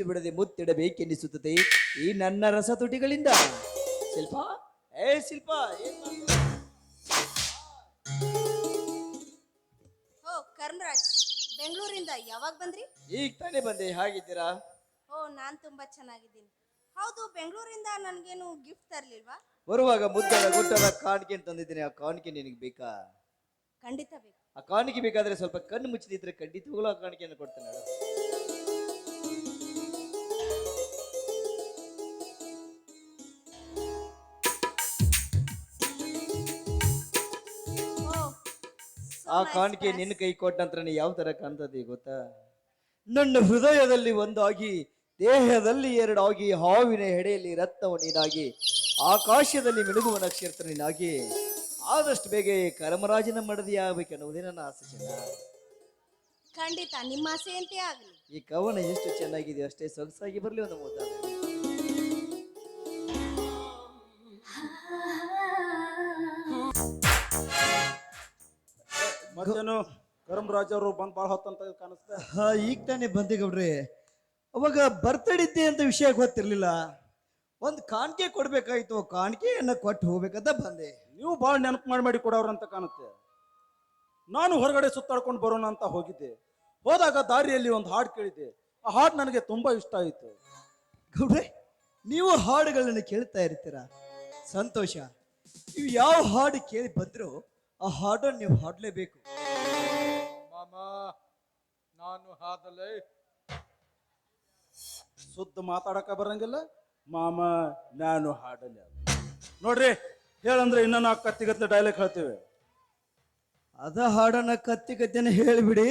ಬಿಡದೆ ಮುತ್ತಿಡಬೇಕೆನ್ನಿಸುತ್ತದೆ ಈ ನನ್ನ ರಸ ತುಟಿಗಳಿಂದ. ಶಿಲ್ಪ, ಶಿಲ್ಪ, ಓ ಕರ್ಮರಾಜ್, ಬೆಂಗಳೂರಿಂದ ಯಾವಾಗ ಬಂದ್ರಿ? ಈಗ ತಾನೇ ಬಂದೆ. ಹೇಗಿದ್ದೀರಾ? ಓ ನಾನ್ ತುಂಬಾ ಚೆನ್ನಾಗಿದ್ದೀನಿ. ಹೌದು, ಬೆಂಗಳೂರಿಂದ ನನ್ಗೇನು ಗಿಫ್ಟ್ ತರ್ಲಿಲ್ವಾ? ಬರುವಾಗ ಮುದ್ದದ ಗುಟ್ಟದ ಕಾಣಿಕೆ ತಂದಿದ್ದೀನಿ. ಆ ಕಾಣಿಕೆ ನಿನಗೆ ಬೇಕಾ? ಖಂಡಿತ ಬೇಕು. ಆ ಕಾಣಿಕೆ ಬೇಕಾದ್ರೆ ಸ್ವಲ್ಪ ಕಣ್ಣು ಮುಚ್ಚದಿದ್ರೆ ಖಂಡಿತವಾಗ್ಲೂ ಆ ಕಾಣಿಕೆಯನ್ನು ಕೊಡ್ತೇನೆ. ಆ ಕಾಣಿಕೆ ನಿನ್ನ ಕೈ ಕೊಟ್ಟ ನಂತರ ಯಾವ ತರ ಕಾಣ್ತದೆ ಗೊತ್ತಾ? ನನ್ನ ಹೃದಯದಲ್ಲಿ ಒಂದಾಗಿ, ದೇಹದಲ್ಲಿ ಎರಡಾಗಿ, ಹಾವಿನ ಹೆಡೆಯಲ್ಲಿ ರತ್ನವು ನೀನಾಗಿ, ಆಕಾಶದಲ್ಲಿ ಮಿನುಗುವ ನಕ್ಷತ್ರ ನೀನಾಗಿ, ಆದಷ್ಟು ಬೇಗ ಕರಮರಾಜನ ಮಡದಿ ಆಗ್ಬೇಕನ್ನುವುದೇ ನನ್ನ ಆಸೆ. ಚೆನ್ನ, ಖಂಡಿತ ನಿಮ್ಮ ಆಸೆಯಂತೆ ಆಗಲಿ. ಈ ಕವನ ಎಷ್ಟು ಚೆನ್ನಾಗಿದೆ ಅಷ್ಟೇ ಸೊಗಸಾಗಿ ಬರ್ಲಿ ಒಂದು ಮುದ್ದಾದ. ಮತ್ತೇನು ಕರಮರಾಜ್ ಅವರು ಬಂದ್ ಬಾಳ ಹೊತ್ತಂತ ಕಾಣಿಸ್ತಾ? ಈಗ ತಾನೇ ಬಂದೆ ಗೌಡ್ರಿ. ಅವಾಗ ಬರ್ತಡಿದ್ದೆ ಅಂತ ವಿಷಯ ಗೊತ್ತಿರ್ಲಿಲ್ಲ. ಒಂದು ಕಾಣಿಕೆ ಕೊಡ್ಬೇಕಾಯ್ತು, ಕಾಣಿಕೆಯನ್ನ ಕೊಟ್ಟು ಹೋಗ್ಬೇಕಂತ ಬಂದೆ. ನೀವು ಬಾಳ ನೆನಪು ಮಾಡಿ ಕೊಡೋರಂತ ಕಾಣುತ್ತೆ. ನಾನು ಹೊರಗಡೆ ಸುತ್ತಾಡ್ಕೊಂಡು ಬರೋಣ ಅಂತ ಹೋಗಿದ್ದೆ. ಹೋದಾಗ ದಾರಿಯಲ್ಲಿ ಒಂದು ಹಾಡು ಕೇಳಿದ್ದೆ. ಆ ಹಾಡು ನನಗೆ ತುಂಬಾ ಇಷ್ಟ ಆಯಿತು. ಗೌಡ್ರೆ, ನೀವು ಹಾಡುಗಳನ್ನು ಕೇಳ್ತಾ ಇರ್ತೀರ, ಸಂತೋಷ. ನೀವು ಯಾವ ಹಾಡು ಕೇಳಿ ಬಂದ್ರೋ ಆ ಹಾಡನ್ನು ನೀವು ಹಾಡಲೇಬೇಕು. ಮಾಮ, ನಾನು ಹಾದಲೆ ಶುದ್ಧ ಮಾತಾಡಕ ಬರಂಗಿಲ್ಲ. ಮಾಮ, ನಾನು ಹಾಡಲ್ಲ ನೋಡ್ರಿ. ಹೇಳಂದ್ರೆ ಇನ್ನ ನಾ ಕತ್ತಿಗತ್ಲೆ ಡೈಲಾಗ್ ಹೇಳ್ತೇವೆ. ಅದ ಹಾಡನ್ನ ಕತ್ತಿ ಕತ್ತಿನ ಹೇಳಿಬಿಡಿ.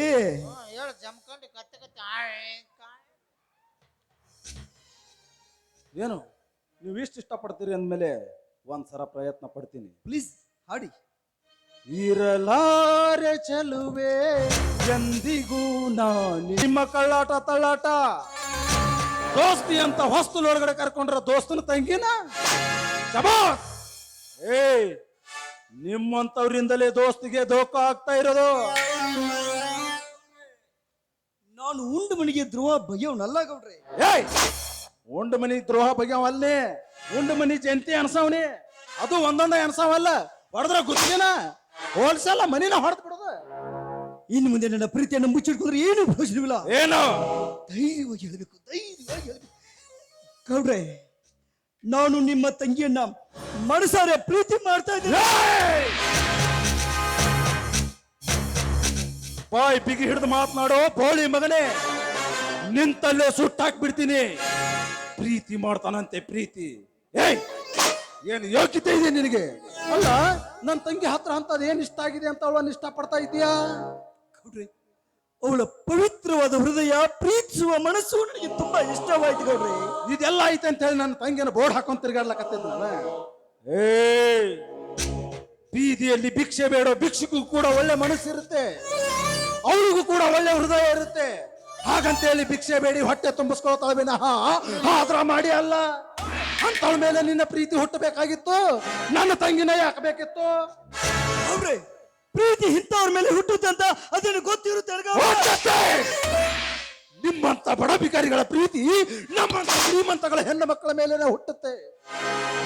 ಏನು ನೀವು ಇಷ್ಟ ಇಷ್ಟಪಡ್ತೀರಿ ಅಂದಮೇಲೆ ಒಂದ್ಸಲ ಪ್ರಯತ್ನ ಪಡ್ತೀನಿ. ಪ್ಲೀಸ್ ಹಾಡಿ. ಇರಲಾರೆ ಚೆಲುವೆ ಎಂದಿಗೂ ನಾನು ನಿಮ್ಮ ಕಳ್ಳಾಟ ತಳ್ಳಾಟ. ದೋಸ್ತಿ ಅಂತ ಹೊಸ್ತುಲ್ ಒಳಗಡೆ ಕರ್ಕೊಂಡ್ರ ದೋಸ್ತನ ತಂಗಿನ ಶಬಾಸ್. ನಿಮ್ಮಂತವ್ರಿಂದಲೇ ದೋಸ್ತಿಗೆ ಧೋಖ ಆಗ್ತಾ ಇರೋದು. ನಾನು ಉಂಡು ಮನಿಗೆ ಧ್ರುವ ಬಗೆಯವನಲ್ಲ ಗೌಡ್ರೆ. ಉಂಡು ಮನಿ ದ್ರೋಹ ಬಗೆಯವಲ್ಲೇ, ಉಂಡು ಮನಿ ಜಂತಿ ಅನ್ಸವನಿ. ಅದು ಒಂದೊಂದ ಅನ್ಸವಲ್ಲ, ಹೊಡೆದ್ರ ಗುತ್ತಿನ ಹೋಲ್ಸಲ್ಲ ಮನಿನ ಹೊಡೆದ್ ಬಿಡೋದು. ಇನ್ನು ಮುಂದೆ ನನ್ನ ಪ್ರೀತಿಯನ್ನು ಮುಚ್ಚಿಡ್ಕೊಂಡ್ರೆ ಏನು ಪ್ರಯೋಜನವಿಲ್ಲ. ಏನು ಧೈರ್ಯವಾಗಿ ಹೇಳಬೇಕು, ಧೈರ್ಯವಾಗಿ ಹೇಳಬೇಕು ಗೌಡ್ರೆ. ನಾನು ನಿಮ್ಮ ತಂಗಿಯನ್ನ ಮನಸಾರೆ ಪ್ರೀತಿ ಮಾಡ್ತಾ ಇದ್ದೀನಿ. ಬಾಯ್ ಬಿಗಿ ಹಿಡಿದು ಮಾತನಾಡೋ ಬೋಳಿ ಮಗನೇ, ನಿಂತಲ್ಲೇ ಸುಟ್ಟಾಕ್ಬಿಡ್ತೀನಿ. ಪ್ರೀತಿ ಮಾಡ್ತಾನಂತೆ ಪ್ರೀತಿ. ಏನು ಯೋಗ್ಯತೆ ಇದೆ ನಿನಗೆ? ಅಲ್ಲ, ನನ್ನ ತಂಗಿ ಹತ್ರ ಅಂತದ್ ಏನ್ ಇಷ್ಟ ಆಗಿದೆ ಅಂತ ಅವಳನ್ನ ಇಷ್ಟ ಪಡ್ತಾ ಇದೀಯಾ? ಗೌಡ್ರೆ, ಅವಳ ಪವಿತ್ರವಾದ ಹೃದಯ, ಪ್ರೀತಿಸುವ ಮನಸ್ಸು ನನಗೆ ತುಂಬಾ ಇಷ್ಟವಾಯ್ತು ಗೌಡ್ರೆ. ಇದೆಲ್ಲ ಐತೆ ಅಂತ ಹೇಳಿ ನನ್ನ ತಂಗಿಯನ್ನು ಬೋರ್ಡ್ ಹಾಕೊಂಡ್ ತಿರ್ಗಾಡ್ಲಕತ್ತಿದ್ ನಾನು. ಬೀದಿಯಲ್ಲಿ ಭಿಕ್ಷೆ ಬೇಡೋ ಭಿಕ್ಷುಗೂ ಕೂಡ ಒಳ್ಳೆ ಮನಸ್ಸಿರುತ್ತೆ, ಅವಳಿಗೂ ಕೂಡ ಒಳ್ಳೆ ಹೃದಯ ಇರುತ್ತೆ. ಹಾಗಂತೇಳಿ ಭಿಕ್ಷೆ ಬೇಡಿ ಹೊಟ್ಟೆ ತುಂಬಿಸ್ಕೊಳ್ತಾಳೆ ವಿನಃ ಆದ್ರ ಮಾಡಿ ಅಲ್ಲ. ಅಂತವಳ ಮೇಲೆ ನಿನ್ನ ಪ್ರೀತಿ ಹುಟ್ಟಬೇಕಾಗಿತ್ತು, ನನ್ನ ತಂಗಿನ ಯಾಕಬೇಕಿತ್ತು? ಗೌಡ್ರೆ, ಪ್ರೀತಿ ಇಂಥವ್ರ ಮೇಲೆ ಹುಟ್ಟುತ್ತೆ ಅಂತ ಅದನ್ನು ಗೊತ್ತಿರುತ್ತೆ. ನಿಮ್ಮಂತ ಬಡ ಭಿಕಾರಿಗಳ ಪ್ರೀತಿ ನಮ್ಮಂತ ಶ್ರೀಮಂತಗಳ ಹೆಣ್ಣು ಮಕ್ಕಳ ಮೇಲೆ ಹುಟ್ಟುತ್ತೆ.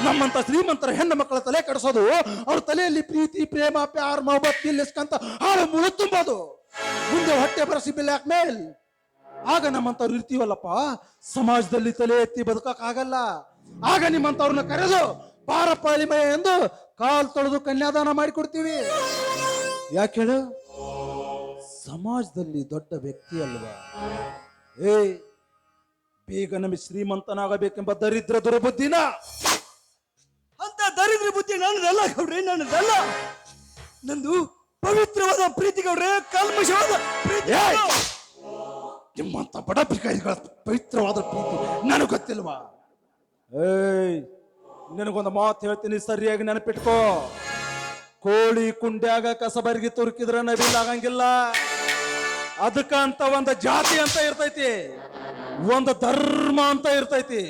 ನಮ್ಮಂತ ಶ್ರೀಮಂತರ ಹೆಣ್ಣು ಮಕ್ಕಳ ತಲೆ ಕೆಡಿಸೋದು, ಅವ್ರ ತಲೆಯಲ್ಲಿ ಪ್ರೀತಿ, ಪ್ರೇಮ, ಪ್ಯಾರ್, ಮೊಹಬ್ಬತ್ ನಿಲ್ಲಿಸ್ಕಂತ ಹಾಳು ಮುಳು ತುಂಬೋದು. ಮುಂದೆ ಹೊಟ್ಟೆ ಬರಸಿ ಬ್ಲ್ಯಾಕ್ ಮೇಲ್. ಆಗ ನಮ್ಮಂತವ್ರು ಇರ್ತೀವಲ್ಲಪ್ಪ, ಸಮಾಜದಲ್ಲಿ ತಲೆ ಎತ್ತಿ ಬದುಕಕ್ಕಾಗಲ್ಲ. ಆಗ ನಿಮ್ಮಂತವ್ರನ್ನ ಕರೆದು ಪಾರಪ್ಪ ಎಲಿಮಯ ಎಂದು ಕಾಲ್ ತೊಳೆದು ಕನ್ಯಾದಾನ ಮಾಡಿಕೊಡ್ತೀವಿ. ಯಾಕೆ ಹೇಳು? ಸಮಾಜದಲ್ಲಿ ದೊಡ್ಡ ವ್ಯಕ್ತಿ ಅಲ್ವಾ? ಬೇಗ ನಮಗೆ ಶ್ರೀಮಂತನಾಗಬೇಕೆಂಬ ದರಿದ್ರ ದುರ್ಬುದ್ಧಿನ, ಅಂತ ದರಿದ್ರ ಬುದ್ಧಿ ನನ್ನದಲ್ಲ ಗೌಡ್ರೆ, ನನ್ನದಲ್ಲ. ನಂದು ಪವಿತ್ರವಾದ ಪ್ರೀತಿ ಗೌಡ್ರೆ, ಕಲ್ಮಶವಾದ ಪ್ರೀತಿ. ನಿಮ್ಮಂತ ಬಡ ಭಿಕಾರಿಗಳ ಪವಿತ್ರವಾದ ಪ್ರೀತಿ ನನಗೆ ಗೊತ್ತಿಲ್ವಾ? ನಿನಗೊಂದು ಮಾತು ಹೇಳ್ತೀನಿ, ಸರಿಯಾಗಿ ನೆನಪಿಟ್ಕೋ. ಕೋಳಿ ಕುಂಡ್ಯಾಗ ಕಸಬರ್ಗಿ ತುರುಕಿದ್ರೆ ನವಿಲಾಗಂಗಿಲ್ಲ. ಅದಕ್ಕಂತ ಒಂದು ಜಾತಿ ಅಂತ ಇರ್ತೈತಿ, ಒಂದು ಧರ್ಮ ಅಂತ ಇರ್ತೈತಿ,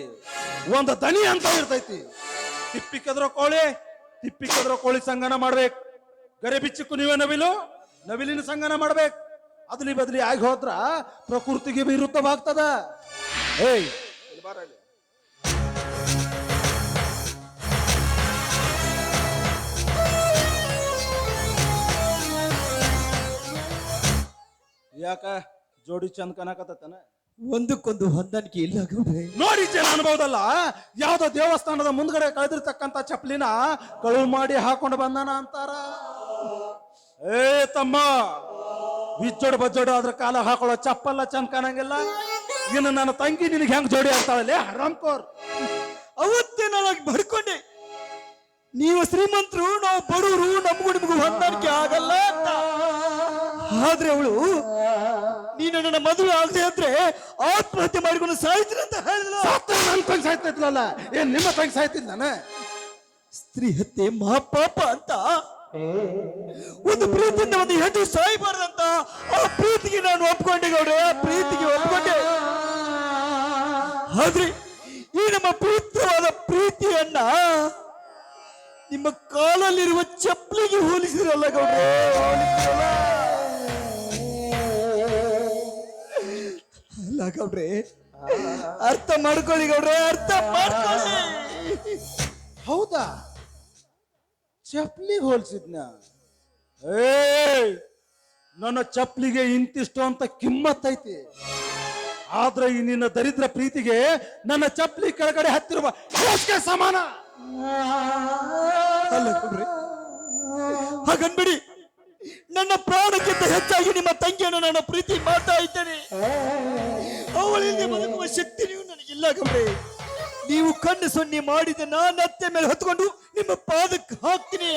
ಒಂದು ದನಿ ಅಂತ ಇರ್ತೈತಿ. ತಿಪ್ಪಿಕದ್ರ ಕೋಳಿ ಸಂಗನ ಮಾಡ್ಬೇಕು. ಗರೆ ಬಿಚ್ಚಕ್ಕೂ ನೀವೇ ನವಿಲಿನ ಸಂಗನ ಮಾಡ್ಬೇಕು. ಅದಲಿ ಬದಲಿ ಆಗಿ ಹೋದ್ರ ಪ್ರಕೃತಿಗೆ ವಿರುದ್ಧವಾಗ್ತದ. ಏಯ್ ಇಲ್ಲಿ ಬಾರ ಇಲ್ಲಿ. ಯಾಕ ಜೋಡಿ ಚಂದ ಕನಕತ್ತನ ಒಂದಕ್ಕೊಂದು ಹೊಂದಾಣಿಕೆ ಇಲ್ಲ ಗೌಡ್ರೆ. ನೋಡಿ ಜನ ಅನ್ಬಹುದಲ್ಲ, ಯಾವ್ದೋ ದೇವಸ್ಥಾನದ ಮುಂದ್ಗಡೆ ಕಳೆದಿರ್ತಕ್ಕಂತ ಚಪ್ಪಲಿನ ಕಳುವು ಮಾಡಿ ಹಾಕೊಂಡು ಬಂದಾನ ಅಂತಾರ. ಏ ತಮ್ಮ, ಬಿಜ್ಜೋಡು ಬಜ್ಜೋಡು ಅದ್ರ ಕಾಲ ಹಾಕೊಳ್ಳೋ ಚಪ್ಪಲ್ಲ ಚಂದ ಕಾಣಂಗಿಲ್ಲ. ಇನ್ನು ನನ್ನ ತಂಗಿ ನಿನಗೆ ಹೆಂಗ್ ಜೋಡಿ ಆಗ್ತಾಳಲ್ಲೇ ಹರಾಮ್ಕೋರ್. ಅವತ್ತೇ ನನಗೆ ಬರ್ಕೊಂಡೆ, ನೀವು ಶ್ರೀಮಂತರು, ನಾವು ಬಡವರು, ನಮಗೂ ನಿಮಗೂ ಹೊಂದಾಣಿಕೆ ಆಗಲ್ಲ ಅಂತ. ಆದ್ರೆ ಅವಳು ನೀನು ನನ್ನ ಮದುವೆ ಆಗದೆ ಅಂದ್ರೆ ಆತ್ಮಹತ್ಯೆ ಮಾಡಿಕೊಂಡು ಸಾಯ್ತೀನಿ ಅಂತ ಹೇಳಿದ್ಲು. ನನ್ನ ತಂಗಿ ಸಾಯ್ತಿದ್ಲಲ್ಲ, ಏನ್ ನಿಮ್ಮ ತಂಗಿ ಸಾಯ್ತಿದ್ ನಾನು? ಸ್ತ್ರೀ ಹತ್ಯೆ ಮಹಾಪಾಪ ಅಂತ, ಒಂದು ಪ್ರೀತಿಯಿಂದ ಒಂದು ಹೆಣ್ಣು ಸಾಯ್ಬಾರ್ದಂತ ಆ ಪ್ರೀತಿಗೆ ನಾನು ಒಪ್ಕೊಂಡೆ ಗೌಡ್ರೆ, ಆ ಪ್ರೀತಿಗೆ ಒಪ್ಕೊಂಡೆ. ಆದ್ರೆ ಈ ನಮ್ಮ ಪವಿತ್ರವಾದ ಪ್ರೀತಿಯನ್ನ ನಿಮ್ಮ ಕಾಲಲ್ಲಿರುವ ಚಪ್ಪಲಿಗೆ ಹೋಲಿಸಿರಲ್ಲ ಗೌಡ್ರೆ, ಹೋಲಿಸಿರಲ್ಲ. ಅಲ್ಲ ಗೌಡ್ರೆ, ಅರ್ಥ ಮಾಡ್ಕೊಳ್ಳಿ ಗೌಡ್ರೆ, ಅರ್ಥ ಮಾಡ್ಕೊಳ್ಳಿ. ಹೌದಾ, ಚಪ್ಲಿಗೆ ಹೋಲ್ಸಿದ್ನ? ಏ, ನನ್ನ ಚಪ್ಲಿಗೆ ಇಂತಿಷ್ಟು ಅಂತ ಕಿಮ್ಮತ್ ಐತಿ. ಆದ್ರೆ ಈ ನಿನ್ನ ದರಿದ್ರ ಪ್ರೀತಿಗೆ ನನ್ನ ಚಪ್ಲಿ ಕೆಳಗಡೆ ಹತ್ತಿರುವ ಹಾಸಿಗೆ ಸಮಾನ. ಅಲ್ಲ ಗೌಡ್ರೆ, ಹಾಗನ್ಬಿಡಿ. ನನ್ನ ಪ್ರಾಣಕ್ಕಿಂತ ಹೆಚ್ಚಾಗಿ ನಿಮ್ಮ ತಂಗಿಯನ್ನು ನಾನು ಪ್ರೀತಿ ಮಾಡ್ತಾ ಇದ್ದೇನೆ. ಅವಳಿಂದ ಬದುಕುವ ಶಕ್ತಿಯೂ ನನಗಿಲ್ಲ ಗೌಡ್ರೆ. ನೀವು ಕಣ್ಣು ಸೊನ್ನೆ ಮಾಡಿದ ನಾನು ಅತ್ತೆ ಮೇಲೆ ಹೊತ್ಕೊಂಡು ನಿಮ್ಮ ಪಾದಕ್ಕೆ ಹಾಕ್ತೀನಿ.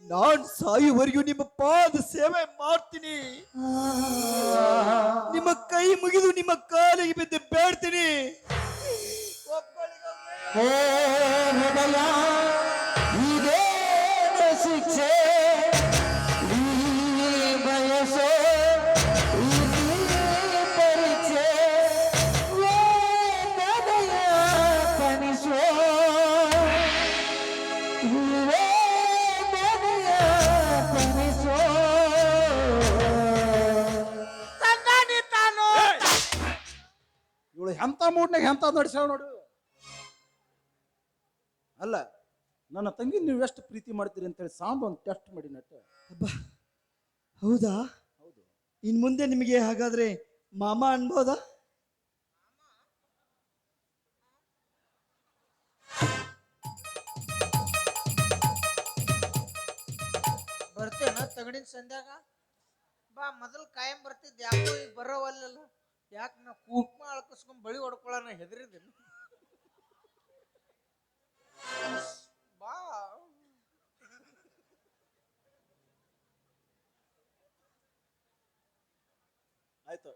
ನಾನು ಸಾಯುವವರೆಗೂ ನಿಮ್ಮ ಪಾದ ಸೇವೆ ಮಾಡ್ತೀನಿ. ನಿಮ್ಮ ಕೈ ಮುಗಿದು ನಿಮ್ಮ ಕಾಲಿಗೆ ಬಿದ್ದು ಬೇಡ್ತೀನಿ. ಶಿಕ್ಷೆ ಬಯಸೋ ಪರೀಕ್ಷೆ ಕನಿಸೋ ಇವಳು ಎಂತ ಮೂಡ್ನಾಗ ಎಂತ ನಡ್ಸ್ಯಾಳ ನೋಡು. ಅಲ್ಲ, ನನ್ನ ತಂಗಿ ನೀವು ಎಷ್ಟು ಪ್ರೀತಿ ಮಾಡ್ತೀರಿ ಅಂತೇಳಿ ಸಾಂಬ್ ಒಂದು ಟೆಸ್ಟ್ ಮಾಡಿ ನಟ್ಟ. ಅಬ್ಬಾ, ಹೌದಾ? ಹೌದು. ಇನ್ ಮುಂದೆ ನಿಮಗೆ ಹಾಗಾದ್ರೆ ಮಾಮ ಅನ್ಬೋದಾ? ಬರ್ತೇನ ತಗಡಿನ ಸಂಧ್ಯಾಗ ಬಾ. ಮೊದಲು ಕಾಯಂ ಬರ್ತಿದ್ದೆ, ಯಾಕೋ ಈಗ ಬರೋವಲ್ಲ. ಯಾಕೆ ನಾ ಕುಂಕುಮ ಅಳ್ಕಸ್ಕೊಂಡ್ ಬಳಿ ಹೊಡ್ಕೊಳ್ಳೋಣ ಹೆದರಿದ್ದೀನಿ. ಬಾ. ಆಯ್ತು,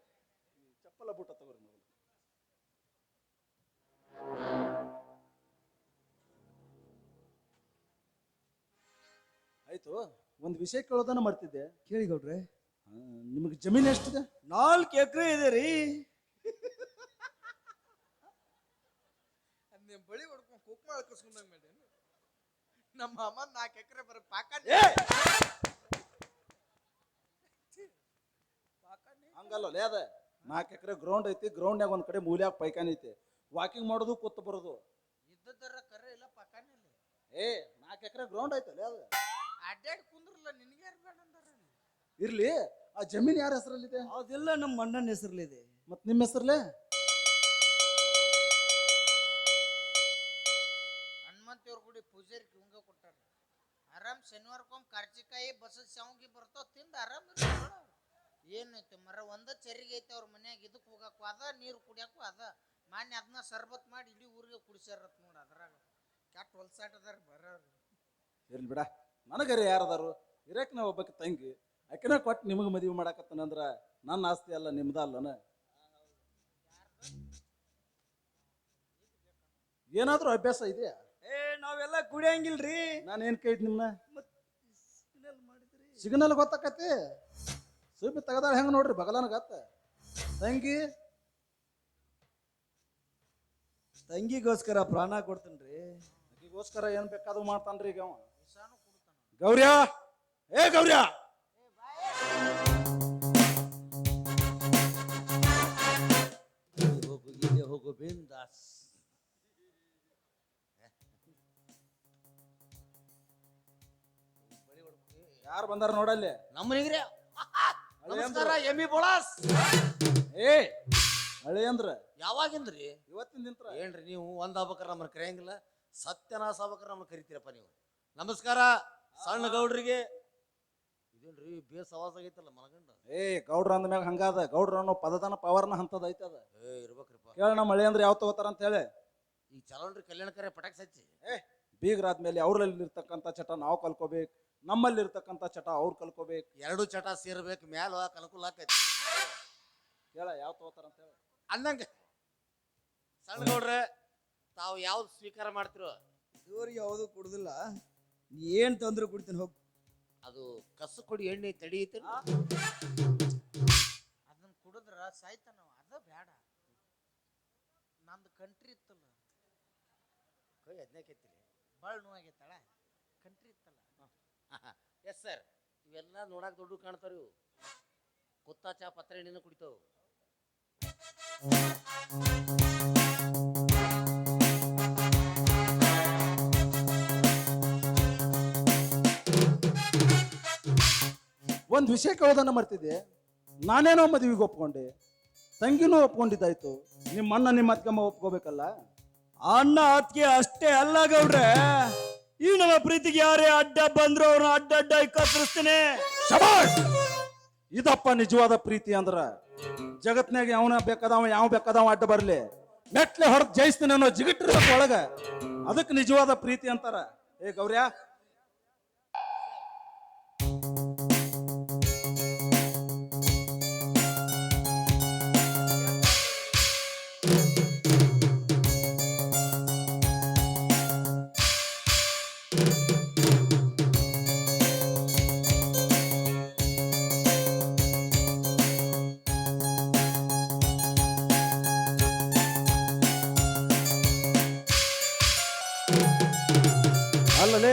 ಚಪ್ಪಲ ಬೂಟ ತಗೋರಿ ಮೊದಲು. ಆಯ್ತು, ಒಂದು ವಿಷಯ ಕೇಳೋದನ್ನ ಮಾಡ್ತಿದ್ದೆ. ಕೇಳಿ ಗೌಡ್ರೆ. ನಿಮಗೆ ಜಮೀನು ಎಷ್ಟಿದೆ? 4 ಎಕರೆ ಇದೆ ರೀ. ಬಳಿ ಹೊಡ್ಕೊಂಡ್ ಕುಂಕುಮ ಅಳ್ಕಸ್ಕೊಂಡಂಗ ಮಾಡಿ ನಮ್ಮ ಅಮ್ಮ 4 ಎಕರೆ ಬರ ಹಂಗಲ್ಲ ಅದ 4 ಎಕರೆ ಗ್ರೌಂಡ್ ಐತಿ. ಗ್ರೌಂಡ್ನಾಗ ಒಂದ್ ಕಡೆ ಮೂಲ್ಯಾಗ ಪೈಖಾನೆ ಐತಿ. ವಾಕಿಂಗ್ ಮಾಡೋದು ಕೂತ್ ಬರೋದು. ಇದ್ದರ ಕರೆ ಇಲ್ಲ ಪಕಾನೆ ಇಲ್ಲ. 4 ಎಕರೆ ಗ್ರೌಂಡ್ ಐತಲ್ಲ ಅದು. ಅಡ್ಡಾಡಿ ಕುಂದ್ರಲ್ಲ, ನಿನಗೆ ಯಾರು ಬೇಡ ಅಂದಾರ? ಇರ್ಲಿ, ಆ ಜಮೀನ್ ಯಾರ ಹೆಸರಲ್ಲಿದೆ? ಅದೆಲ್ಲ ನಮ್ಮ ಅಣ್ಣನ ಹೆಸರಲ್ಲಿದೆ. ಮತ್ ನಿಮ್ಮ ಹೆಸರಲ್ಲೇ? ಹನುಮಂತೇವ್ರ ಗುಡಿ ಪೂಜಾರಿ ಹಿಂಗ ಕೊಟ್ಟಾರ. ಆರಾಮ್ ಶನಿವಾರಕ್ಕೊಮ್ಮೆ ಕಾರ್ಚಿಕಾಯಿ ಬಸದ ಶಾವಿಗೆ ಬರ್ತಾವ, ತಿಂದ ಆರಾಮ್ ಏನೈತಿ ಮರ. ಒಂದ ಚರಿಗೆ ಐತಿ ಅವ್ರ ಮನ್ಯಾಗ. ಇದಕ್ ಹೋಗಕ್ಕೂ ಅದ, ನೀರು ಕುಡಿಯಕ್ಕೂ ಅದ. ಮಾನ್ಯ ಅದನ್ನ ಸರ್ಬತ್ ಮಾಡಿ ಇಡೀ ಊರಿಗೆ ಕುಡಿಸ್ಯಾರತ್ ನೋಡ. ಅದ್ರಾಗ ಕೆಟ್ಟ ಹೊಲ್ಸಾಟ ಅದಾರ ಬರೋರು. ಇರ್ಲಿ ಬಿಡ, ನನಗರಿ ಯಾರದಾರು ಇರಕ್ ನಾ ಒಬ್ಬಕ್ಕೆ ತಂಗಿ. ಆಕೆನ ಕೊಟ್ಟು ನಿಮಗೆ ಮದುವೆ ಮಾಡಾಕತ್ತನಂದ್ರ ನನ್ನ ಆಸ್ತಿ ಅಲ್ಲ, ನಿಮ್ದ ಅಲ್ಲನ? ಏನಾದ್ರೂ ಅಭ್ಯಾಸ ಇದೆಯಾ? ನಾವೆಲ್ಲ ಕುಡಿಯಂಗಿಲ್ರಿ. ನಾನೇನ್ ಕೇಳಿದ್ ನಿಮ್ನ? ಸಿಗ್ನಲ್ ಗೊತ್ತಾಕತಿ. ಸುಬ್ಬಿ ತೆಗದಾಳ ಹೆಂಗ ನೋಡ್ರಿ ಬಗಲನ ಗತ್ತ. ತಂಗಿಗೋಸ್ಕರ ಪ್ರಾಣ ಕೊಡ್ತೇನ್ರಿ. ಆಕಿಗೋಸ್ಕರ ಏನ್ ಬೇಕಾದ್ರೂ ಮಾಡ್ತಾನ್ರಿ ಈಗ ಅವ. ಗೌರ್ಯ, ಏ ಗೌರ್ಯ, ಹೋಗು ಹೋಗು ಬಿಂದಾಸ್. ಯಾರು ಬಂದಾರ ನೋಡಲ್ಲಿ? ನಮ್ಮನಿಗ್ರಿ ನಮಸ್ಕಾರ ಎಮ್ಮಿ ಬೋಳಾಸ್. ಏ ಹಳೆ ಅಂದ್ರ ಯಾವಾಗಿಂದ್ರಿ? ಇವತ್ತಿನ ನಿಂತ್ರ ಏನ್ರಿ ನೀವು ಒಂದ್ ಆಗ್ಬೇಕಾರ ನಮ್ಮನ್ನ ಕರೆಯಂಗಿಲ್ಲ, ಸತ್ಯನಾಶ ಆಗ್ಬೇಕಾರ ನಮ್ಮನ್ನ ಕರಿತೀರಪ್ಪ ನೀವು. ನಮಸ್ಕಾರ ಸಣ್ಣ ಗೌಡ್ರಿಗೆ. ಇದೇನ್ರಿ ಬೇಸ್ ಆವಾಜ್ ಆಗೈತಲ್ಲ ಮನಗಂಡ. ಏ ಗೌಡ್ರ ಅಂದ ಮ್ಯಾಗ ಹಂಗಾದ. ಗೌಡ್ರ ಅನ್ನೋ ಪದದನ ಪವರ್ನ ಹಂತದ ಐತದ. ಇರ್ಬೇಕ್ರಿಪ್ಪ. ಕೇಳ ನಮ್ಮ ಹಳೆ ಅಂದ್ರೆ ಯಾವ ತಗೋತಾರ ಅಂತ ಹೇಳಿ. ಈ ಚಲೋನ್ರಿ ಕಲ್ಯಾಣಕರ ಪಟಾಕ್ಸ್ ಹಚ್ಚಿ. ಬೀಗರಾದ್ಮೇಲೆ ಅವ್ರಲ್ಲಿ ಇರ್ತಕ್ಕಂಥ ಚಟ ನಾವು ಕಲ್ಕೋಬೇಕು, ನಮ್ಮಲ್ಲಿ ಇರ್ತಕ್ಕಂಥ ಚಟ ಅವ್ರು ಕಲ್ಕೋಬೇಕು. ಎರಡು ಚಟ ಸೇರ್ಬೇಕು, ಮ್ಯಾಲ ಕಲಕುಲ್ ಹಾಕೈತಿ. ಕೇಳ ಯಾವ ತಗೋತಾರ ಅಂತ ಹೇಳಿ. ಅಂದಂಗ ಸಣ್ಣ ಗೌಡ್ರೆ ತಾವು ಯಾವ್ದು ಸ್ವೀಕಾರ ಮಾಡ್ತಿರೋ? ಇವ್ರಿಗೆ ಯಾವುದು ಕುಡ್ದಿಲ್ಲ, ಏನ್ ತಂದ್ರು ಕುಡಿತೀನಿ ಹೋಗ್. ಅದು ಕಸು ಕೊಡಿ ಎಣ್ಣೆ ತಡಿಯುತ್ತೆ. ಅದನ್ನ ಕುಡಿದ್ರ ಸಾಯ್ತಾನ ಅದ ಬೇಡ. ನಂದು ಕಂಟ್ರಿ ಇತ್ತಲ್ಲ, ಕೈ ಅದನ್ನೇ ಕೆತ್ತಿರಿ. ಬಾಳ್ ನೋವಾಗೈತಳ. ಕಂಟ್ರಿ ಇತ್ತಲ್ಲ. ಎಸ್ ಸರ್, ಇವೆಲ್ಲ ನೋಡಕ್ ದೊಡ್ಡ ಕಾಣ್ತಾರ. ಇವು ಕುತ್ತ ಚಾ ಪತ್ರ ಎಣ್ಣೆನ ಕುಡಿತಾವ. ಒಂದು ವಿಷಯ ಕೇಳೋದನ್ನ ಮರ್ತಿದ್ದೆ. ನಾನೇನೋ ಮದುವೆಗೆ ಒಪ್ಕೊಂಡೆ, ತಂಗಿನೂ ಒಪ್ಕೊಂಡಿದ್ದಾಯ್ತು. ನಿಮ್ಮ ಅಣ್ಣ ನಿಮ್ಮ ಅತ್ಕಮ್ಮ ಒಪ್ಕೋಬೇಕಲ್ಲ. ಅಣ್ಣ ಅತ್ತಿಗೆ ಅಷ್ಟೇ ಅಲ್ಲ ಗೌಡ್ರೆ, ಈ ನಮ್ಮ ಪ್ರೀತಿಗೆ ಯಾರೇ ಅಡ್ಡ ಬಂದ್ರು ಅವ್ರನ್ನ ಅಡ್ಡ ಕತ್ತರಿಸ್ತೀನಿ. ಶಬಾಷ್! ಇದಪ್ಪ ನಿಜವಾದ ಪ್ರೀತಿ ಅಂದ್ರ. ಜಗತ್ನಾಗ ಅವನ ಬೇಕಾದವ ಯಾವ ಬೇಕಾದವ ಅಡ್ಡ ಬರ್ಲಿ, ಮೆಟ್ಲೆ ಹೊರಗೆ ಜಯಿಸ್ತೀನಿ ಅನ್ನೋ ಜಿಗಿಟ್ಟಿರ್ಬೇಕು ಒಳಗ. ಅದಕ್ಕೆ ನಿಜವಾದ ಪ್ರೀತಿ ಅಂತಾರ. ಏ ಗೌರ್ಯ, ಅಲ್ಲಲೇ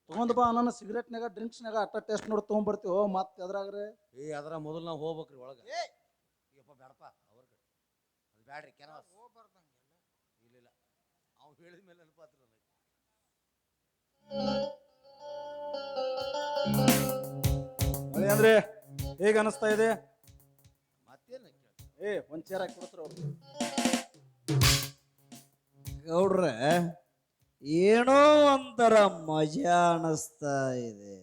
ತಗೊಂಡ್ ಬಾ ನನ್ನ ಸಿಗರೇಟ್ನಾಗ ಡ್ರಿಂಕ್ಸ್ನಾಗ ಅಟ್ಟ ಟೇಸ್ಟ್ ನೋಡಿ ತೊಗೊಂಡ್ಬರ್ತೀವೋ. ಮತ್ತೆ ಅದ್ರಾಗ್ರೆ ಅದ್ರ ಮೊದಲು ನಾವು ಹೋಗ್ಬೇಕ್ರಿ ಒಳಗ. ಯಪ್ಪ ಬೇಡಪ್ಪ ಅವ್ರ ಕಡೆ ಅದು ಬ್ಯಾಡ್ರಿ ಕೆನವಾಸ್. ಇಲ್ಲ ಅವ್ನು ಹೇಳಿದ ಮೇಲೆ ನೆನಪಾತ್ರ ಹಳೆ ಅಂದ್ರೆ ಹೇಗೆ ಅನಿಸ್ತಾ ಇದೆ? ಮತ್ತೇನು ಏ ಒಂದ್ ಚೇರ್ ಹಾಕಿ ಕೊಡ್ತಾರ ಅವ್ರು. ಗೌಡ್ರೆ ಏನೋ ಒಂಥರ ಮಜಾ ಅನಿಸ್ತಾ ಇದೆ.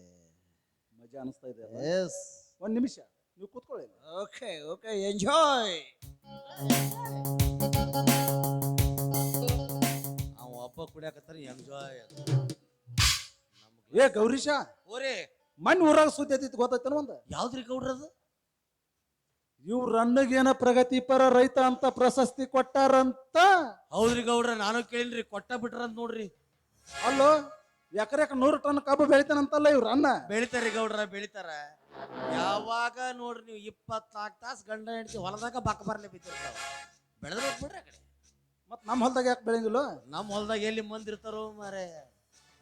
ಮಜಾ ಅನಿಸ್ತಾ ಇದೆ. ಎಸ್, ಒಂದ್ ನಿಮಿಷ ನೀವು ಕೂತ್ಕೊಳ್ಳಿ. Okay okay, enjoy. ಅವ ಒಬ್ಬ ಕುಡಿಯಾಕತ್ತಾರ ಎಂಜಾಯ್. ಏ ಗೌರೀಶ, ಓರೇ ಮಣ್ಣು ಊರಾಗ ಸುದ್ದಿ ಐತಿ ಗೊತ್ತೈತನ ಒಂದ? ಯಾವ್ದ್ರಿ ಗೌಡ್ರದು? ಇವ್ರ ಅನ್ನಗೇನ ಪ್ರಗತಿಪರ ರೈತ ಅಂತ ಪ್ರಶಸ್ತಿ ಕೊಟ್ಟಾರಂತ. ಹೌದ್ರಿ ಗೌಡ್ರ, ನಾನು ಕೇಳಿನ್ರಿ, ಕೊಟ್ಟ ಬಿಟ್ರಂತ ನೋಡ್ರಿ. ಅಲ್ಲೋ, ಎಕರೆಕ 100 ಟನ್ ಕಬ್ಬು ಬೆಳಿತಾನಂತಲ್ಲ ಇವ್ರ ಅನ್ನ. ಬೆಳಿತಾರಿ ಗೌಡ್ರ, ಬೆಳಿತಾರ. ಯಾವಾಗ ನೋಡ್ರಿ ನೀವು 24 ತಾಸು ಗಂಡ ಹೆಂಡತಿ ಹೊಲದಾಗ ಬಾಕ ಬರ್ಲಿ ಬಿದ್ದಿರ್ತಾವ. ಬೆಳೆದ್ರೆ ಬಿಡ್ರಿ ಆ ಕಡೆ. ಮತ್ ನಮ್ಮ ಹೊಲ್ದಾಗ ಯಾಕೆ ಬೆಳೆಯಂಗಿಲ್ಲ? ನಮ್ಮ ಹೊಲದಾಗ ಎಲ್ಲಿ ಮಂದಿ ಇರ್ತಾರೋ ಮಾರೇ,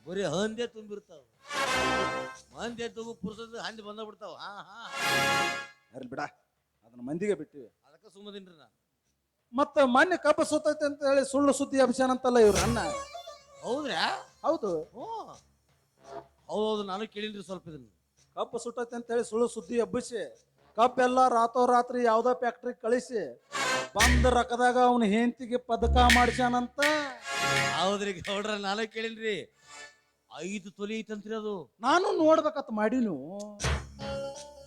ಬರೀ ಹಂದೆ ತುಂಬಿರ್ತಾವ. ಮಂದಿ ತುಂಬ ಪುರ್ಸದ ಹಂದಿ ಬಂದ ಬಿಡ್ತಾವ. ಅರ್ಲಿ ಬಿಡ, ಅದನ್ನ ಮಂದಿಗೆ ಬಿಟ್ಟಿವಿ. ಅದಕ್ಕೆ ಸುಮ್ಮದಿನ್ರಿ ನಾ. ಮತ್ತ ಮೊನ್ನೆ ಕಬ್ಬು ಸುತ್ತೈತೆ ಅಂತ ಹೇಳಿ ಸುಳ್ಳು ಸುದ್ದಿ ಅಭಿಷಾನ ಅಂತಲ್ಲ ಇವ್ರ ಅನ್ನ. ಹೌದ್ರಾ? ಹೌದು, ಹ್ಞೂ ಹೌದು, ನಾನು ಕೇಳಿನ್ರಿ ಸ್ವಲ್ಪ ಇದನ್ನ. ಕಬ್ಬು ಸುಟ್ಟೈತೆ ಅಂತ ಹೇಳಿ ಸುಳ್ಳು ಸುದ್ದಿ ಹಬ್ಬಿಸಿ ಕಬ್ಬೆಲ್ಲ ರಾತ್ರೋರಾತ್ರಿ ಯಾವ್ದೋ ಫ್ಯಾಕ್ಟ್ರಿ ಕಳಿಸಿ ಬಂದ ರೊಕ್ಕದಾಗ ಅವನ ಹೆಂಡತಿಗೆ ಪದಕ ಮಾಡಿಸ್ಯಾನಂತ. ಹೌದ್ರಿ ಗೌಡ್ರ, ನಾನು ಕೇಳಿನ್ರಿ. 5 ತೊಲಿ ಐತಂತ್ರಿ ಅದು. ನಾನು ನೋಡ್ಬೇಕತ್ ಮಾಡಿ ನೀವು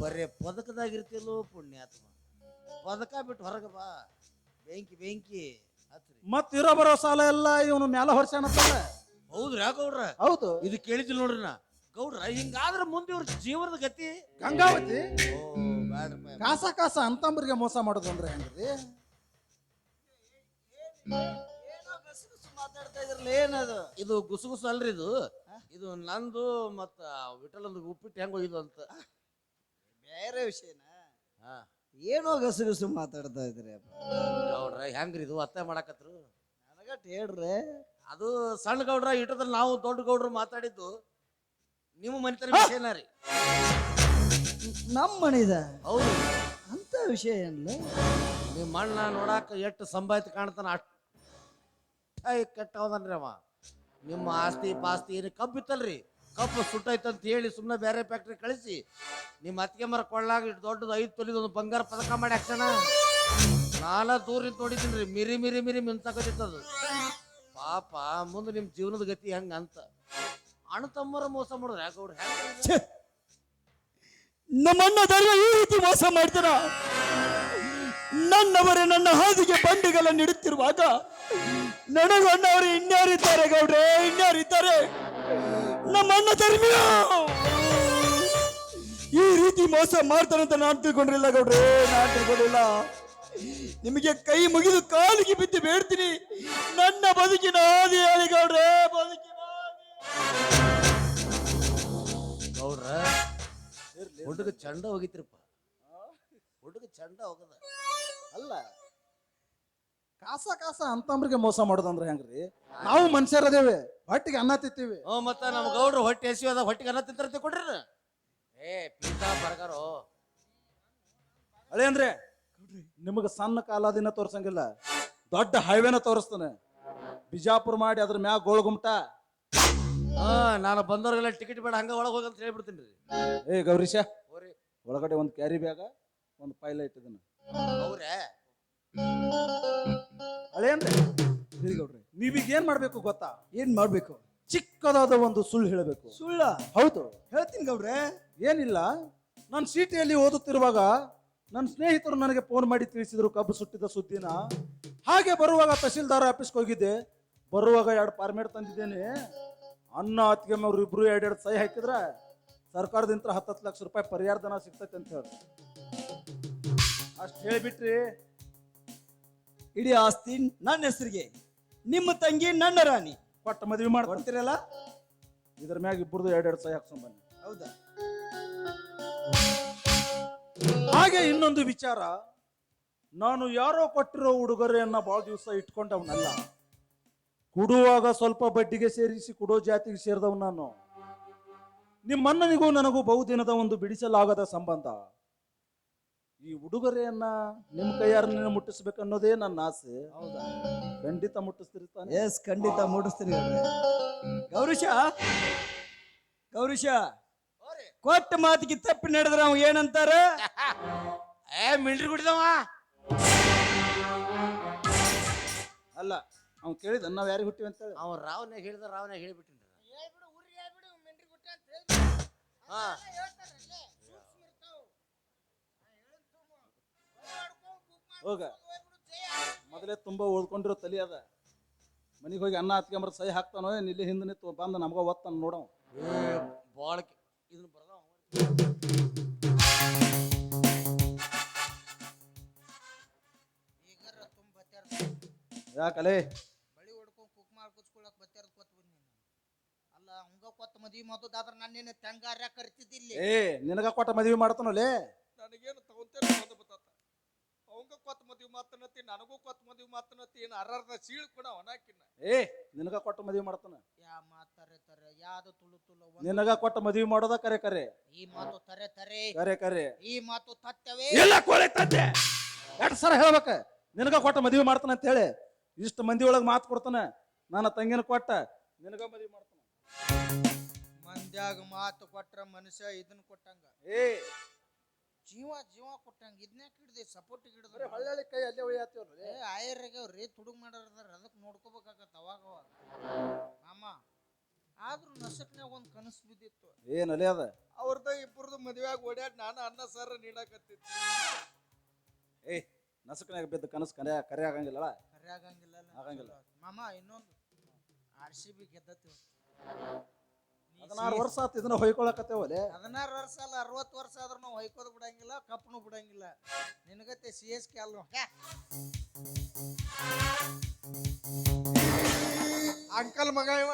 ಬರೇ ಪದಕದಾಗಿರ್ತಿಲ್ಲೋ ಪುಣ್ಯಾತ್ಮ. ಪದಕ ಬಿಟ್ಟು ಹೊರಗೆ ಬಾ, ಬೆಂಕಿ ಬೆಂಕಿ ಹತ್ರಿ. ಮತ್ ಇರೋ ಬರೋ ಸಾಲ ಎಲ್ಲ ಇವನು ಮ್ಯಾಲ ಹೊರ್ಸ್ಯಾನಂತಲ್ಲ. ಹೌದ್ರಾ ಗೌಡ್ರ? ಹೌದು, ಇದು ಕೇಳಿದ್ದಿಲ್ಲ ನೋಡ್ರಿ ನಾ. ಗೌಡ್ರ, ಹಿಂಗಾದ್ರೆ ಮುಂದೆ ಇವ್ರ ಜೀವನದ ಗತಿ. ಗಂಗಾವತಿ ಓ ಬ್ಯಾಡ್ರಪ್ಪ. ಕಾಸ ಅಂತಂಬರಿಗೆ ಮೋಸ ಮಾಡೋದು ಅಂದ್ರೆ ಹೆಂಗ್ರಿ? ಮಾತಾಡ್ತಾ ಇದ್ರಲ್ಲ, ಏನದು? ಇದು ಗುಸುಗುಸು ಅಲ್ರಿ ಇದು. ಇದು ನಂದು ಮತ್ತ ವಿಠಲಂದು ಉಪ್ಪಿಟ್ಟು ಹೆಂಗ್ ಹೋಗಿದ್ದು ಅಂತ. ಬೇರೆ ವಿಷಯನ ಹಾ ಏನೋ ಗಸಗಸು ಮಾತಾಡ್ತಾ ಇದ್ರಿ. ಗೌಡ್ರ ಹೆಂಗ್ರಿ ಇದು ಅತ್ತೆ ಮಾಡಾಕತ್ರು? ನನಗಟ್ ಹೇಳ್ರೆ. ಅದು ಸಣ್ಣ ಗೌಡ್ರ ಇಟ್ಟದಲ್ಲಿ ನಾವು ದೊಡ್ಡ ಗೌಡ್ರು ಮಾತಾಡಿದ್ದು ನಿಮ್ಮ ಮನೆತರ ವಿಷಯನ ರೀ. ನಮ್ಮ ಮನಿದ ಹೌದು, ಅಂತ ವಿಷಯ ಏನಿಲ್ಲ. ನಿಮ್ಮ ಅಣ್ಣ ನೋಡಾಕ ಎಷ್ಟು ಸಂಭಾಯ್ತು ಕಾಣ್ತಾನ ಅಷ್ಟ ಕೆಟ್ಟ ಹೋದನ್ರಿ ಅವ. ನಿಮ್ಮ ಆಸ್ತಿ ಪಾಸ್ತಿ ಏನು ಕಬ್ಬು ಇತ್ತಲ್ರಿ, ಕಬ್ಬು ಸುಟ್ಟೈತಂತ ಹೇಳಿ ಸುಮ್ಮನೆ ಬೇರೆ ಫ್ಯಾಕ್ಟ್ರಿ ಕಳಿಸಿ ನಿಮ್ಮ ಅತ್ತಿಗೆ ಮರ ಕೊಳ್ಳಾಗ ಇಟ್ಟು ದೊಡ್ಡದು 5 ತೊಲಿದ ಒಂದು ಬಂಗಾರ ಪದಕ ಮಾಡಿ ಹಾಕ್ಸಣ. ನಾನಾ ದೂರಿಂದ ನೋಡಿದ್ದೀನಿ ಮಿರಿ ಮಿರಿ ಮಿರಿ ಮಿಂಚಾಕತ್ತಿತ್ತದು. ಪಾಪ ಮುಂದೆ ನಿಮ್ಮ ಜೀವನದ ಗತಿ ಹೆಂಗ ಅಂತ ಅಣ್ಣ ತಮ್ಮರ ಮೋಸ ಮಾಡೋರು ಯಾಕೆ ಅವ್ರು ಹೆಂಗ? ನಮ್ಮಣ್ಣ ಧರ್ಮ ಈ ರೀತಿ ಮೋಸ ಮಾಡ್ತಾರ? ನನ್ನವರೇ ನನ್ನ ಹಾದಿಗೆ ಬಂಡಿಗಳನ್ನು ಇಡುತ್ತಿರುವಾಗ ನನಗೂ ಅಣ್ಣವರು ಇನ್ಯಾರಿದ್ದಾರೆ ಗೌಡ್ರೆ, ಇನ್ಯಾರಿದ್ದಾರೆ? ನಮ್ಮಣ್ಣ ಧರ್ಮಿಯ ಈ ರೀತಿ ಮೋಸ ಮಾಡ್ತಾರಂತ ನಾನು ತಿಳ್ಕೊಂಡಿಲ್ಲ ಗೌಡ್ರೆ, ನಾನು ತಿಳ್ಕೊಂಡಿಲ್ಲ. ನಿಮಗೆ ಕೈ ಮುಗಿದು ಕಾಲಿಗೆ ಬಿದ್ದು ಬೇಡ್ತೀನಿ, ನನ್ನ ಬದುಕಿನ ಹಾದಿ ಹೇಳಿ ಗೌಡ್ರೆ, ಬದುಕಿನ ಗೌಡ್ರ ಹುಡುಗ ಚಂಡ ಹೋಗಿತ್ರಿಪ್ಪ, ಹುಡುಗ ಚಂಡ ಹೋಗದ ಅಲ್ಲ ಕಾಸ ಅಂತಂಬ್ರಿಗೆ ಮೋಸ ಮಾಡೋದಂದ್ರೆ ಹೆಂಗ್ರಿ? ನಾವು ಮನುಷ್ಯರದೇವೆ, ಹೊಟ್ಟಿಗೆ ಅನ್ನ ತಿಂತೀವಿ. ಮತ್ತ ನಮ್ಮ ಗೌಡ್ರು ಹೊಟ್ಟೆ ಹಸಿವಾದ ಹೊಟ್ಟಿಗೆ ಅನ್ನ ತಿಂತಾರಂತೆ ಕೊಡ್ರಿ. ಪಿಜ್ಜಾ ಬರ್ಗರು ಅಳೆ ಅಂದ್ರೆ ನಿಮಗೆ ಸಣ್ಣ ಕಾಲಾದಿನ ತೋರ್ಸಂಗಿಲ್ಲ, ದೊಡ್ಡ ಹೈವೇನ ತೋರಿಸ್ತಾನೆ. ಬಿಜಾಪುರ ಮಾಡಿ ಅದ್ರ ಮ್ಯಾಗ ಗೋಳಗುಮ್ಟ. ನಾನು ಬಂದವ್ರಿಗೆಲ್ಲ ಟಿಕೆಟ್ ಬೇಡ, ಹಂಗ ಒಳಗೆ ಹೋಗಂತ ಹೇಳ್ಬಿಡ್ತೀನಿ. ಏ ಗೌರೀಶ, ಒಳಗಡೆ ಒಂದು ಕ್ಯಾರಿ ಬ್ಯಾಗ ಒಂದು ಪೈಲೈಟ್ ಇದನ್ನ ಅವ್ರೆ ಅಳೆ ಅಂದ್ರೆ ಗೌಡ್ರಿ ನೀವೀಗ ಏನ್ ಮಾಡ್ಬೇಕು ಗೊತ್ತಾ? ಏನ್ ಮಾಡ್ಬೇಕು? ಚಿಕ್ಕದಾದ ಒಂದು ಸುಳ್ಳು ಹೇಳಬೇಕು. ಸುಳ್ಳ? ಹೌದು, ಹೇಳ್ತೀನಿ ಗೌಡ್ರೆ. ಏನಿಲ್ಲ, ನಾನು ಸಿಟಿಯಲ್ಲಿ ಓದುತ್ತಿರುವಾಗ ನನ್ನ ಸ್ನೇಹಿತರು ನನಗೆ ಫೋನ್ ಮಾಡಿ ತಿಳಿಸಿದ್ರು ಕಬ್ಬು ಸುಟ್ಟಿದ ಸುದ್ದಿನ. ಹಾಗೆ ಬರುವಾಗ ತಹಸೀಲ್ದಾರ್ ಆಫೀಸ್ಗೆ ಹೋಗಿದ್ದೆ. ಬರುವಾಗ 2 ಫಾರ್ಮೇಟ್ ತಂದಿದ್ದೇನೆ. ಅಣ್ಣ ಅತ್ತಿಗೆ ಅವ್ರು ಇಬ್ರು 2 ಸಹಿ ಹಾಕಿದ್ರೆ ಸರ್ಕಾರದಿಂದ 10 ಲಕ್ಷ ರೂಪಾಯಿ ಪರಿಹಾರ ಧನ ಸಿಗ್ತೈತೆ ಅಂತ ಹೇಳಿ ಅಷ್ಟು ಹೇಳಿಬಿಟ್ರಿ. ಇಡೀ ಆಸ್ತಿ ನನ್ನ ಹೆಸರಿಗೆ, ನಿಮ್ಮ ತಂಗಿ ನನ್ನ ರಾಣಿ. ಕೊಟ್ಟ ಮದುವೆ ಕೊಡ್ತೀರಲ್ಲ? ಇದ್ರ ಮ್ಯಾಗ ಇಬ್ಬರದು 2 ಸಹಿ ಹಾಕ್ಸ್ಕೊಂಡ್ ಬನ್ನಿ. ಹೌದಾ? ಹಾಗೆ ಇನ್ನೊಂದು ವಿಚಾರ, ನಾನು ಯಾರೋ ಕೊಟ್ಟಿರೋ ಉಡುಗೊರೆಯನ್ನ ಬಹಳ ದಿವಸ ಇಟ್ಕೊಂಡವನಲ್ಲ. ಕೊಡುವಾಗ ಸ್ವಲ್ಪ ಬಡ್ಡಿಗೆ ಸೇರಿಸಿ ಕೊಡೋ ಜಾತಿಗೆ ಸೇರಿದವ್ ನಾನು. ನಿಮ್ಮಣ್ಣನಿಗೂ ನನಗೂ ಬಹುದಿನದ ಒಂದು ಬಿಡಿಸಲಾಗದ ಸಂಬಂಧ. ಈ ಉಡುಗೊರೆಯನ್ನ ನಿಮ್ಮ ಕೈಯಾರನ್ನ ಮುಟ್ಟಿಸ್ಬೇಕನ್ನೋದೇ ನನ್ನ ಆಸೆ. ಹೌದಾ? ಖಂಡಿತ ಮುಟ್ಟಿಸ್ತಿರ್ತಾನೆ. ಎಸ್, ಖಂಡಿತ ಮೂಡಿಸ್ತೀನಿ ಗೌರೀಶ. ಗೌರೀಶ, ಕೊಟ್ಟ ಮಾತಿಗೆ ತಪ್ಪಿ ನಡೆದ್ರ ಅವ್ ಏನಂತಾರ? ಮಿಲ್ಟ್ರಿ ಕುಡಿದವ ಅಲ್ಲ, ಅವ್ನು ಕೇಳಿದ ನಾವ್ ಯಾರಿಗೆ ಹುಟ್ಟಿವಿ ಅಂತ ಹೇಳಿ. ಅವ ರಾವ್ನಾಗ ಹೇಳಿದ ರಾವ್ನಾಗ ಹೇಳಿಬಿಟ್ಟಿನ್ರಿ. ಹೇಳ್ಬಿಡು ಊರಿ ಹೇಳ್ಬಿಡು ಮೆಂಡ್ರಿ ಗುಟ್ಟೆ ಅಂತ ಹೇಳಿ ಹಾ ಹೇಳ್ತಾರಲ್ಲೇ ಸೂಕ್ಷ್ಮ ಇರ್ತಾವ. ಹೋಗ, ಮೊದಲೇ ತುಂಬಾ ಓದ್ಕೊಂಡಿರೋ ತಲಿ ಅದ. ಮನೆಗೆ ಹೋಗಿ ಅನ್ನ ಹತ್ಕೊಂಬರ ಸಹಿ ಹಾಕ್ತಾನೋ ಏನ್ ಇಲ್ಲಿ ಹಿಂದೆ ನಿಂತು ಬಂದ ನಮ್ಗ ಓದ್ತಾನ ನೋಡವ್. ಬಾಳಕ್ಕೆ ಇದನ್ನ ಬರ್ದಾವ. ಈಗರ ತುಂಬ ಬತ್ಯಾರ ಯಾಕಲೆ ಬಳಿ ಹೊಡ್ಕೊಂಡ್ ಕುಕ್ ಮಾಡ್ಕೊಚ್ಕೊಳಕ್ ಬತ್ಯಾರ ಕೊತ್ ಬನ್ನಿ. ಅಲ್ಲ ಅವಂಗ ಕೊತ್ತ ಮದ್ವಿ ಮದುದಾದ್ರ ನನ್ನೇನು ತೆಂಗಾರ್ಯ ಕರಿತಿದ್ದಿಲ್ಲ. ಏ ನಿನಗ ಕೊಟ್ಟ ಮದ್ವಿ ಮಾಡ್ತಾನಲ್ಲೇ. ನನಗೇನು ತಗೊಂತೇನೆ ಬಂದು ಬತ್ತಾತ. ಅವಂಗ ಕೊತ್ತ ಮದ್ವಿ ಮಾತನತಿ, ನನಗೂ ಕೊತ್ತ ಮದ್ವಿ ಮಾತನತಿ. ಏನು ಅರ್ಧ ಸೀಳು ಕೂಡ ಅವನಾಕಿನ. ಏ ನಿನಗ ಕೊಟ್ಟ ಮದ್ವಿ ಮಾಡ್ತಾನ. ಯಾ ಮಾತ್ ತರೆ ತರೆ ಯಾವ್ದು ತುಳು ತುಳು ನಿನಗ ಕೊಟ್ಟ ಮದ್ವಿ ಮಾಡೋದ ಕರೆ ಕರೆ. ಈ ಮಾತು ತರೆ ತರೆ ಕರೆ ಕರೆ. ಈ ಮಾತು ತತ್ಯವೇ. ಎಲ್ಲ ಕೋಳಿ ತತ್ತೆ 2 ಸಲ ಹೇಳ್ಬೇಕ. ನಿನಗ ಕೊಟ್ಟ ಮದ್ವಿ ಮಾಡ್ತಾನ ಅಂತ ಹೇಳಿ ಇಷ್ಟು ಮಂದಿ ಒಳಗೆ ಮಾತು ಕೊಡ್ತಾನ. ನನ್ನ ತಂಗಿನ ಕೊಟ್ಟ ನಿನಗ ಮದ್ವಿ ಮಾಡ್ತಾನ. ಮಂದ್ಯಾಗ ಮಾತು ಕೊಟ್ರ ಮನುಷ್ಯ ಇದನ್ನ ಕೊಟ್ಟಂಗ, ಏ ಜೀವ ಜೀವ ಕೊಟ್ಟಂಗ. ಇದನ್ಯಾಕ ಹಿಡ್ದೆ ಸಪೋರ್ಟ್ ಹಿಡಿದ್ರೆ ಹಳ್ಳಿ ಕೈ ಅಲ್ಲೇ ಒಯ್ಯಾತೀವ್ರಿ. ಆಯರ್ಗ್ಯಾವ್ರಿ ತುಡುಗ್ ಮಾಡೋರ್ದಾರ, ಅದಕ್ಕೆ ನೋಡ್ಕೋಬೇಕಾಗತ್ತ ಅವಾಗ ಮಾಮ. ಆದ್ರೂ ನಸಕ್ನ್ಯಾಗ ಒಂದ್ ಕನಸು ಬಿದ್ದಿತ್ತು. ಏನಲ್ಲೇ ಅದ? ಅವ್ರದ ಇಬ್ಬರದು ಮದ್ವೆಯಾಗ ಓಡ್ಯಾಡ್ ನಾನು ಅನ್ನ ಸಾರ ನೀಡಾಕತ್ತಿದ್ದೆ. ಏ ನಸಕನಾಗ ಬಿದ್ದ ಕನಸು ಕರೆ ಕರೆ ಆಗಂಗಿಲ್ಲ. ಕರೆ ಆಗಂಗಿಲ್ಲ ಆಗಂಗಿಲ್ಲ. ಮಾಮ. ಇನ್ನೊಂದು RCB ಗೆದ್ದತಿ. 16 ವರ್ಷ ಆತ ಇದನ್ನ ಹೊಯ್ಕೊಳಕತ್ತೇವಲೆ. 16 ವರ್ಷ ಅಲ್ಲ 60 ವರ್ಷ ಆದ್ರೂ ನಾವು ಹೊಯ್ಕೋದ್ ಬಿಡಂಗಿಲ್ಲ, ಕಪ್ನು ಬಿಡಂಗಿಲ್ಲ. ನಿನಗತ್ತೆ CSK ಅಲ್ಲ ಅಂಕಲ್ ಮಗ ಇವ.